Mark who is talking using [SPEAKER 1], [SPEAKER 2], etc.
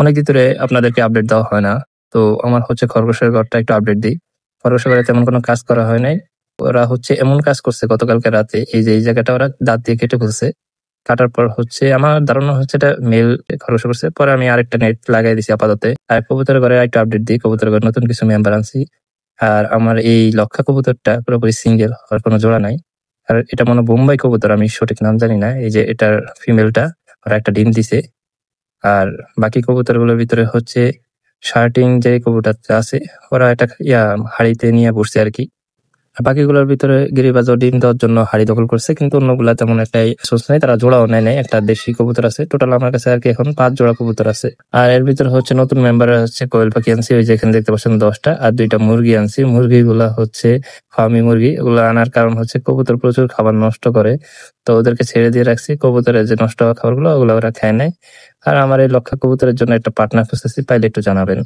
[SPEAKER 1] অনেকদিন ধরে আপনাদেরকে আপডেট দেওয়া হয় না। তো আমার হচ্ছে খরগোশের ঘরটা একটু আপডেট দিই। খরগোশের ঘরে তেমন কোনো কাজ করা হয় নাই। ওরা হচ্ছে এমন কাজ করছে গতকালকে রাতে, এই যে এই জায়গাটা ওরা দাঁত দিয়ে কেটে ফেলছে। কাটার পর হচ্ছে আমার ধারণা হচ্ছে এটা মেল খরগোশ করছে। পরে আমি আরেকটা নেট লাগাই দিছি আপাতত। আর কবুতরের ঘরে একটু আপডেট দিই। কবুতরের ঘরে নতুন কিছু মেম্বার আনছি। আর আমার এই লক্ষা কবুতরটা পুরোপুরি সিঙ্গেল, আর কোনো জোড়া নাই। আর এটা মনে হয় বোম্বাই কবুতর, আমি সঠিক নাম জানি না। এই যে এটার ফিমেলটা, ওরা একটা ডিম দিছে। আর বাকি কবুতরগুলোর ভিতরে হচ্ছে শার্টিং যে কবুতরটা আছে, ওরা একটা হাড়িতে নিয়ে বসছে আরকি। আর বাকিগুলোর ভিতরে গিরিবাজও ডিম দেওয়ার জন্য হাড়ি দখল করছে, কিন্তু অন্যগুলা তেমন একটাই সোর্স নাই, তারা জোড়াও নেয় নাই। একটা দেশি কবুতর আছে। টোটাল আমার কাছে আরকি এখন 5 জোড়া কবুতর আছে। আর এর ভিতরে হচ্ছে নতুন মেম্বার হচ্ছে কোয়েল পাখি আনছি, ওই যে এখানে দেখতে পাচ্ছেন 10টা। আর 2টা মুরগি আনছি। মুরগিগুলা হচ্ছে ফার্মি মুরগি। ওগুলো আনার কারণ হচ্ছে কবুতর প্রচুর খাবার নষ্ট করে, তো ওদেরকে ছেড়ে দিয়ে রাখছি। কবুতরের যে নষ্ট হওয়া খাবারগুলো ওগুলো ওরা খায় নাই। আর আমার এই লক্ষা কবুতরের জন্য একটা পার্টনার খুঁজতেছি, পাইলে একটু জানাবেন।